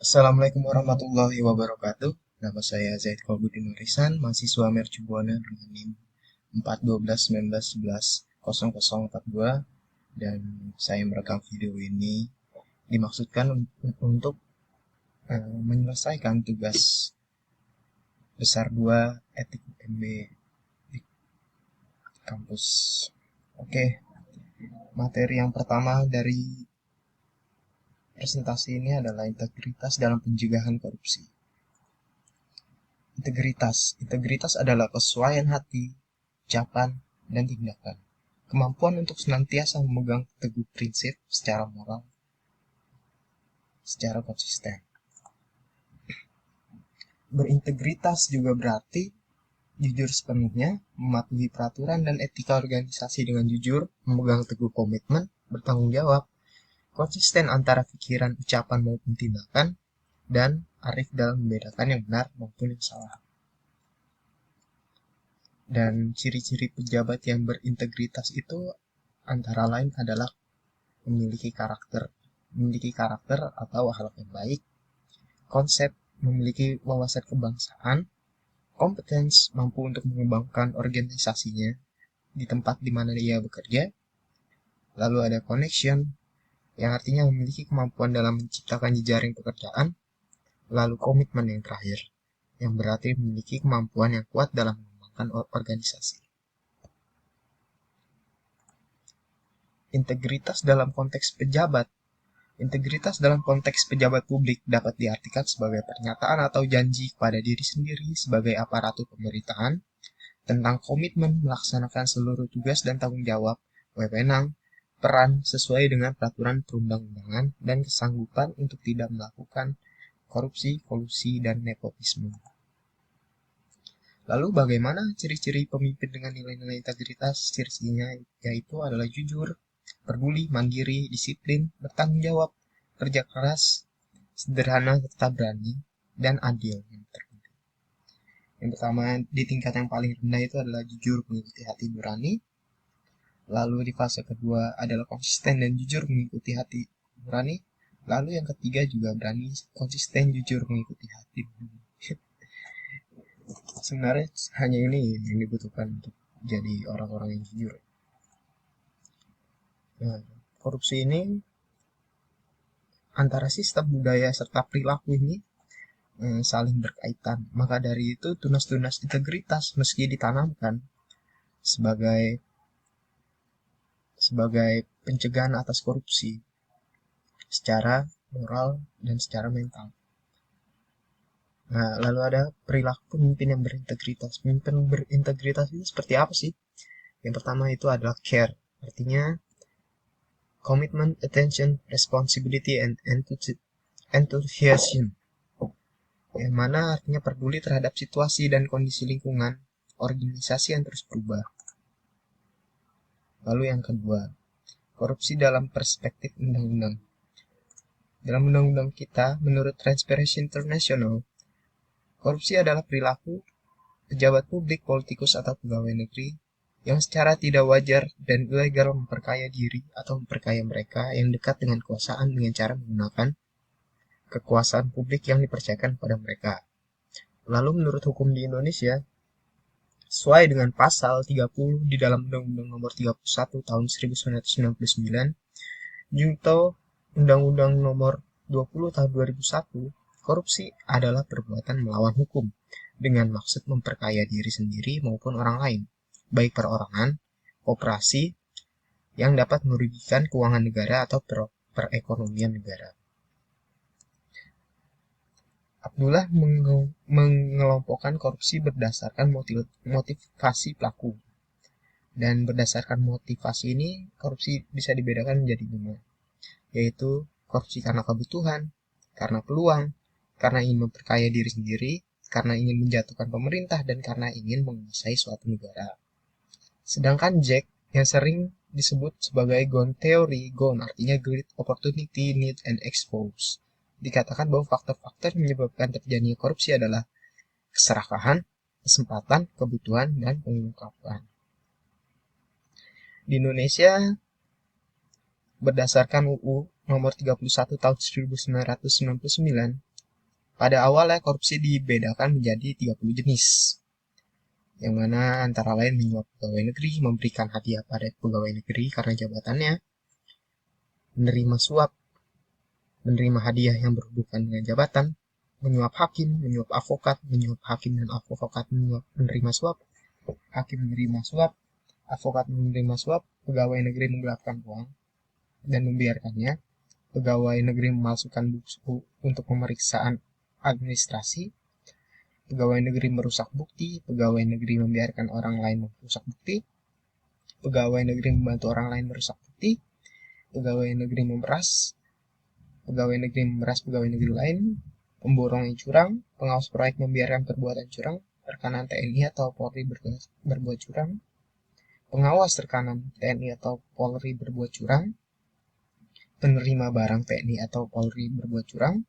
Assalamualaikum warahmatullahi wabarakatuh. Nama saya Zaid Kolbudin Nurisan, mahasiswa Mercubuana dengan NIM 41219110042 dan saya merekam video ini dimaksudkan untuk menyelesaikan tugas besar 2 etik UMB di kampus. Oke, materi yang pertama dari presentasi ini adalah integritas dalam pencegahan korupsi. Integritas adalah kesesuaian hati, ucapan, dan tindakan. Kemampuan untuk senantiasa memegang teguh prinsip secara moral, secara konsisten. Berintegritas juga berarti jujur sepenuhnya, mematuhi peraturan dan etika organisasi dengan jujur, memegang teguh komitmen, bertanggung jawab, konsisten antara pikiran, ucapan maupun tindakan, dan arif dalam membedakan yang benar maupun yang salah. Dan ciri-ciri pejabat yang berintegritas itu antara lain adalah memiliki karakter atau akhlak yang baik, konsep, memiliki wawasan kebangsaan, kompetens, mampu untuk mengembangkan organisasinya di tempat di mana dia bekerja, lalu ada connection, yang artinya memiliki kemampuan dalam menciptakan jejaring pekerjaan, lalu komitmen yang terakhir, yang berarti memiliki kemampuan yang kuat dalam mengembangkan organisasi. Integritas dalam konteks pejabat. Integritas dalam konteks pejabat publik dapat diartikan sebagai pernyataan atau janji kepada diri sendiri sebagai aparatur pemerintahan tentang komitmen melaksanakan seluruh tugas dan tanggung jawab, wewenang, peran sesuai dengan peraturan perundang-undangan, dan kesanggupan untuk tidak melakukan korupsi, kolusi, dan nepotisme. Lalu bagaimana ciri-ciri pemimpin dengan nilai-nilai integritas? Ciri-cirinya yaitu adalah jujur, peduli, mandiri, disiplin, bertanggung jawab, kerja keras, sederhana serta berani, dan adil. Yang pertama, di tingkat yang paling rendah itu adalah jujur, mengikuti hati nurani. Lalu di fase kedua adalah konsisten dan jujur mengikuti hati nurani. Lalu yang ketiga juga berani, konsisten, jujur mengikuti hati nurani. Sebenarnya hanya ini yang dibutuhkan untuk jadi orang-orang yang jujur. Nah, korupsi ini antara sistem budaya serta perilaku ini saling berkaitan. Maka dari itu tunas-tunas integritas meski ditanamkan sebagai pencegahan atas korupsi secara moral dan secara mental. Nah, lalu ada perilaku pemimpin yang berintegritas. Pemimpin berintegritas itu seperti apa sih? Yang pertama itu adalah care, artinya commitment, attention, responsibility, and enthusiasm, yang mana artinya peduli terhadap situasi dan kondisi lingkungan organisasi yang terus berubah. Lalu yang kedua, korupsi dalam perspektif undang-undang. Dalam undang-undang kita, menurut Transparency International, korupsi adalah perilaku pejabat publik, politikus, atau pegawai negeri yang secara tidak wajar dan ilegal memperkaya diri atau memperkaya mereka yang dekat dengan kekuasaan dengan cara menggunakan kekuasaan publik yang dipercayakan kepada mereka. Lalu menurut hukum di Indonesia, sesuai dengan pasal 30 di dalam Undang-Undang Nomor 31 Tahun 1999, junto Undang-Undang Nomor 20 Tahun 2001, korupsi adalah perbuatan melawan hukum dengan maksud memperkaya diri sendiri maupun orang lain, baik perorangan, koperasi, yang dapat merugikan keuangan negara atau perekonomian negara. Abdullah mengelompokkan korupsi berdasarkan motivasi pelaku. Dan berdasarkan motivasi ini, korupsi bisa dibedakan menjadi 5, yaitu korupsi karena kebutuhan, karena peluang, karena ingin memperkaya diri sendiri, karena ingin menjatuhkan pemerintah, dan karena ingin menguasai suatu negara. Sedangkan Jack yang sering disebut sebagai GONE Theory, GONE artinya Greed, Opportunity, Need, and Expose, dikatakan bahwa faktor-faktor yang menyebabkan terjadinya korupsi adalah keserakahan, kesempatan, kebutuhan, dan pengungkapan. Di Indonesia, berdasarkan UU nomor 31 tahun 1999, Pada awalnya korupsi dibedakan menjadi 30 jenis, yang mana antara lain menyuap pegawai negeri, memberikan hadiah pada pegawai negeri karena jabatannya, menerima suap, menerima hadiah yang berhubungan dengan jabatan, menyuap hakim, menyuap avokat, menyuap hakim dan avokat menerima suap, hakim menerima suap, avokat menerima suap, pegawai negeri menggelapkan uang dan membiarkannya, pegawai negeri memalsukan buku untuk pemeriksaan administrasi, pegawai negeri merusak bukti, pegawai negeri membiarkan orang lain merusak bukti, pegawai negeri membantu orang lain merusak bukti, pegawai negeri memeras pegawai negeri lain, pemborong yang curang, pengawas proyek membiarkan perbuatan curang, rekanan TNI atau Polri berbuat curang, pengawas rekanan TNI atau Polri berbuat curang, penerima barang TNI atau Polri berbuat curang,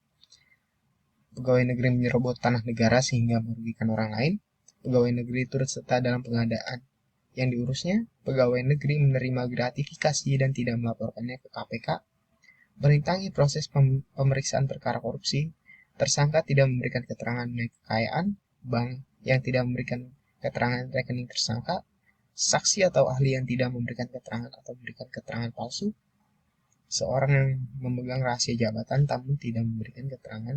pegawai negeri menyerobot tanah negara sehingga merugikan orang lain, pegawai negeri turut serta dalam pengadaan yang diurusnya, pegawai negeri menerima gratifikasi dan tidak melaporkannya ke KPK, merintangi proses pemeriksaan perkara korupsi, tersangka tidak memberikan keterangan mengenai kekayaan, bank yang tidak memberikan keterangan rekening tersangka, saksi atau ahli yang tidak memberikan keterangan atau memberikan keterangan palsu, seorang yang memegang rahasia jabatan namun tidak memberikan keterangan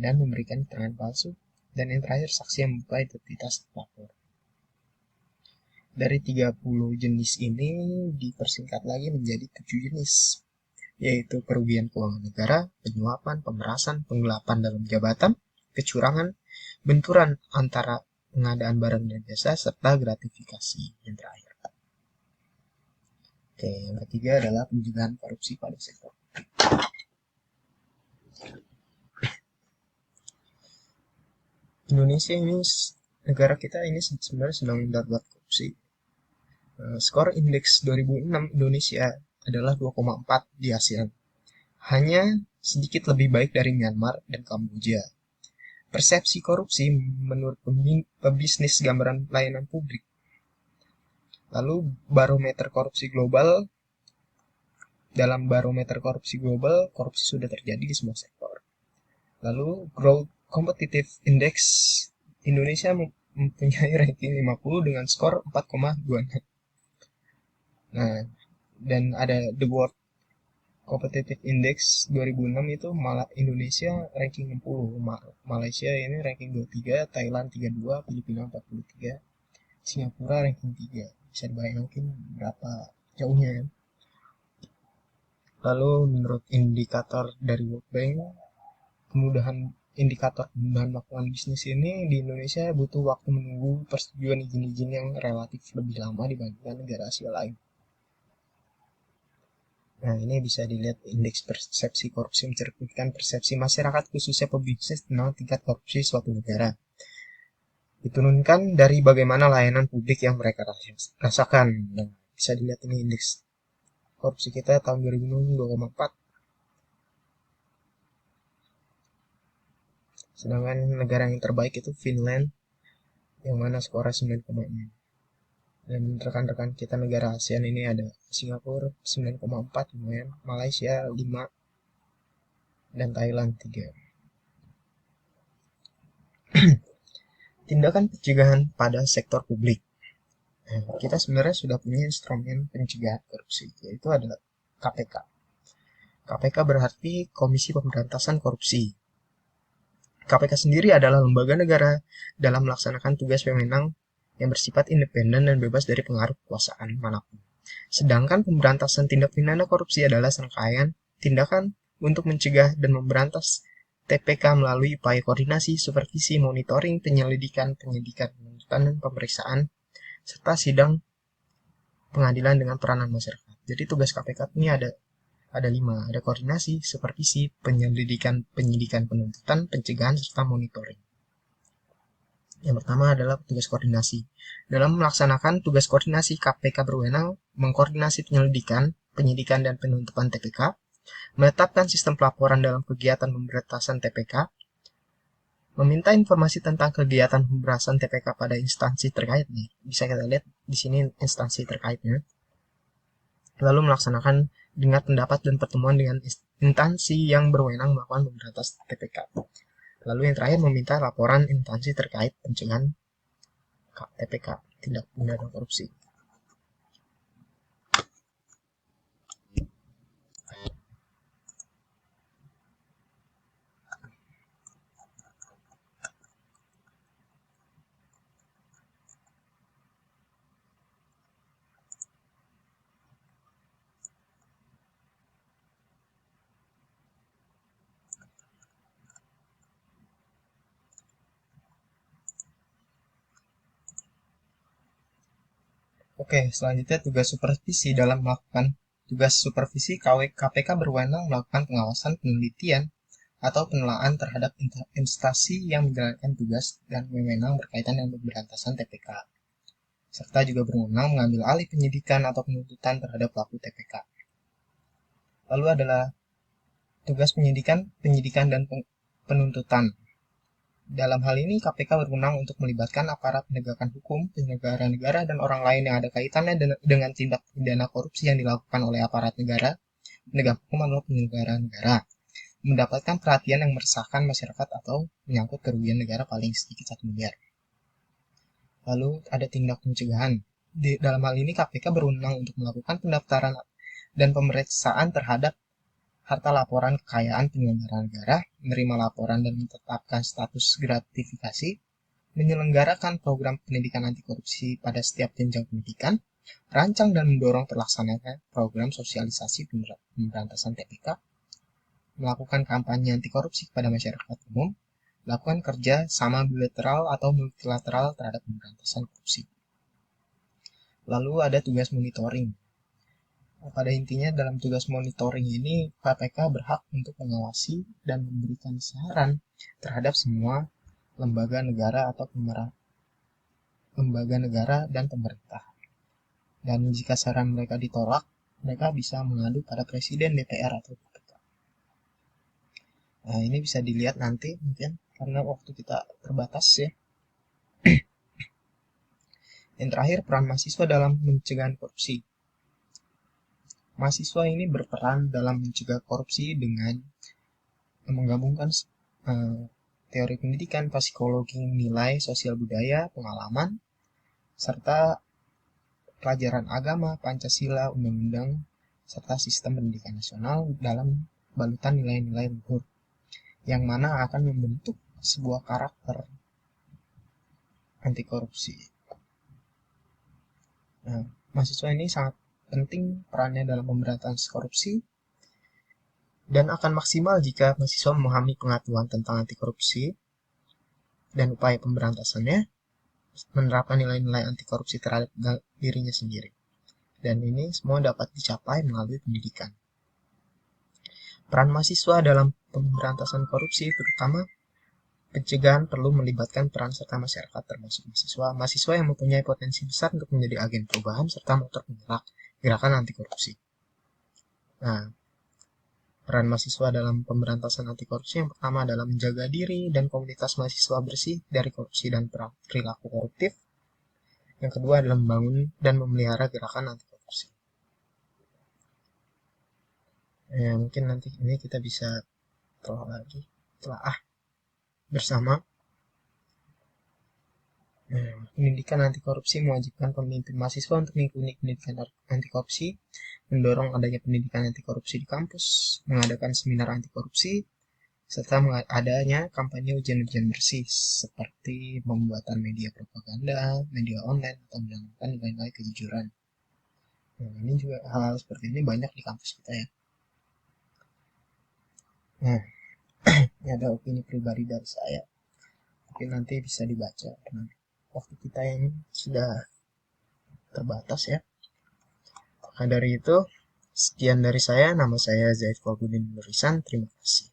dan memberikan keterangan palsu, dan yang terakhir saksi yang membuka identitas pelapor. Dari 30 jenis ini dipersingkat lagi menjadi 7 jenis, yaitu kerugian keuangan negara, penyuapan, pemerasan, penggelapan dalam jabatan, kecurangan, benturan antara pengadaan barang dan jasa, serta gratifikasi yang terakhir. Oke, yang ketiga adalah pencegahan korupsi pada sektor. Indonesia ini, negara kita ini sebenarnya sedang darurat korupsi. Skor indeks 2006 Indonesia adalah 2,4 di ASEAN. Hanya sedikit lebih baik dari Myanmar dan Kamboja. Persepsi korupsi menurut pebisnis gambaran pelayanan publik. Lalu barometer korupsi global. Dalam barometer korupsi global, korupsi sudah terjadi di semua sektor. Lalu Growth Competitive Index, Indonesia mempunyai ranking 50 dengan skor 4,26. Nah, dan ada The World Competitive Index 2006 itu malah Indonesia ranking 60, Malaysia ini ranking 23, Thailand 32, Filipina 43, Singapura ranking 3. Bisa dibayangkan berapa jauhnya kan. Lalu menurut indikator dari World Bank, indikator kemudahan melakukan bisnis ini di Indonesia butuh waktu menunggu persetujuan izin-izin yang relatif lebih lama dibandingkan negara Asia lain. Nah, ini bisa dilihat indeks persepsi korupsi mencerminkan persepsi masyarakat khususnya pebisnis tentang tingkat korupsi suatu negara. Diturunkan dari bagaimana layanan publik yang mereka rasakan. Nah, bisa dilihat ini indeks korupsi kita tahun 2006 2,4. Sedangkan negara yang terbaik itu Finland, yang mana skornya 9,6. Dan rekan-rekan kita negara ASEAN ini ada Singapura 9,4 lumayan, Malaysia 5, dan Thailand 3. Tindakan pencegahan pada sektor publik. Nah, kita sebenarnya sudah punya instrumen pencegahan korupsi, yaitu adalah KPK. KPK berarti Komisi Pemberantasan Korupsi. KPK sendiri adalah lembaga negara dalam melaksanakan tugas wewenang yang bersifat independen dan bebas dari pengaruh kekuasaan manapun. Sedangkan pemberantasan tindak pidana korupsi adalah serangkaian tindakan untuk mencegah dan memberantas TPK melalui upaya koordinasi, supervisi, monitoring, penyelidikan, penyidikan, penuntutan, dan pemeriksaan, serta sidang pengadilan dengan peranan masyarakat. Jadi tugas KPK ini ada 5, ada koordinasi, supervisi, penyelidikan, penyidikan, penuntutan, pencegahan, serta monitoring. Yang pertama adalah tugas koordinasi. Dalam melaksanakan tugas koordinasi, KPK berwenang mengkoordinasi penyelidikan, penyidikan, dan penuntutan TPK, menetapkan sistem pelaporan dalam kegiatan pemberantasan TPK, meminta informasi tentang kegiatan pemberantasan TPK pada instansi terkait. Bisa kita lihat di sini instansi terkaitnya. Lalu melaksanakan dengar pendapat dan pertemuan dengan instansi yang berwenang melakukan pemberantasan TPK. Lalu yang terakhir meminta laporan instansi terkait pencegahan TPK, tindak pidana korupsi. Oke, selanjutnya tugas supervisi dalam melakukan tugas supervisi KPK berwenang melakukan pengawasan, penelitian, atau penelaahan terhadap instansi yang menjalankan tugas dan wewenang berkaitan dengan pemberantasan TPK, serta juga berwenang mengambil alih penyidikan atau penuntutan terhadap pelaku TPK. Lalu adalah tugas penyidikan dan penuntutan. Dalam hal ini, KPK berwenang untuk melibatkan aparat penegakan hukum, penyelenggara negara, dan orang lain yang ada kaitannya dengan tindak pidana korupsi yang dilakukan oleh aparat negara, penegak hukum atau penyelenggara negara, mendapatkan perhatian yang meresahkan masyarakat atau menyangkut kerugian negara paling sedikit 1 miliar. Lalu ada tindak pencegahan. Dalam hal ini, KPK berwenang untuk melakukan pendaftaran dan pemeriksaan terhadap harta laporan kekayaan penyelenggara negara, menerima laporan dan menetapkan status gratifikasi, menyelenggarakan program pendidikan anti korupsi pada setiap jenjang pendidikan, rancang dan mendorong terlaksananya program sosialisasi pemberantasan TPK, melakukan kampanye anti korupsi kepada masyarakat umum, melakukan kerja sama bilateral atau multilateral terhadap pemberantasan korupsi. Lalu ada tugas monitoring. Pada intinya dalam tugas monitoring ini KPK berhak untuk mengawasi dan memberikan saran terhadap semua lembaga negara atau lembaga negara dan pemerintah. Dan jika saran mereka ditolak, mereka bisa mengadu pada Presiden, DPR, atau KPK. Nah, ini bisa dilihat nanti mungkin karena waktu kita terbatas ya. Yang terakhir, peran mahasiswa dalam pencegahan korupsi. Mahasiswa ini berperan dalam mencegah korupsi dengan menggabungkan teori pendidikan, psikologi, nilai, sosial budaya, pengalaman, serta pelajaran agama, Pancasila, undang-undang, serta sistem pendidikan nasional dalam balutan nilai-nilai luhur, yang mana akan membentuk sebuah karakter anti korupsi. Nah, mahasiswa ini sangat penting perannya dalam pemberantasan korupsi dan akan maksimal jika mahasiswa memahami pengetahuan tentang anti korupsi dan upaya pemberantasannya, menerapkan nilai-nilai anti korupsi terhadap dirinya sendiri. Dan ini semua dapat dicapai melalui pendidikan. Peran mahasiswa dalam pemberantasan korupsi terutama pencegahan perlu melibatkan peran serta masyarakat termasuk mahasiswa. Mahasiswa yang mempunyai potensi besar untuk menjadi agen perubahan serta motor penggerak gerakan anti korupsi. Nah, peran mahasiswa dalam pemberantasan anti korupsi yang pertama adalah menjaga diri dan komunitas mahasiswa bersih dari korupsi dan perilaku koruptif. Yang kedua adalah membangun dan memelihara gerakan anti korupsi. Mungkin nanti ini kita bisa telah bersama. Pendidikan anti korupsi mewajibkan pemimpin mahasiswa untuk mengikuti pendidikan anti korupsi, mendorong adanya pendidikan anti korupsi di kampus, mengadakan seminar anti korupsi, serta adanya kampanye ujian-ujian bersih seperti pembuatan media propaganda, media online, atau menjalankan nilai-nilai kejujuran. Nah, ini juga hal-hal seperti ini banyak di kampus kita ya. Nah, ini ada opini pribadi dari saya. Mungkin nanti bisa dibaca. Nah, waktu kita yang sudah terbatas ya. Maka dari itu, sekian dari saya. Nama saya Zaid Falgudin Nurisan. Terima kasih.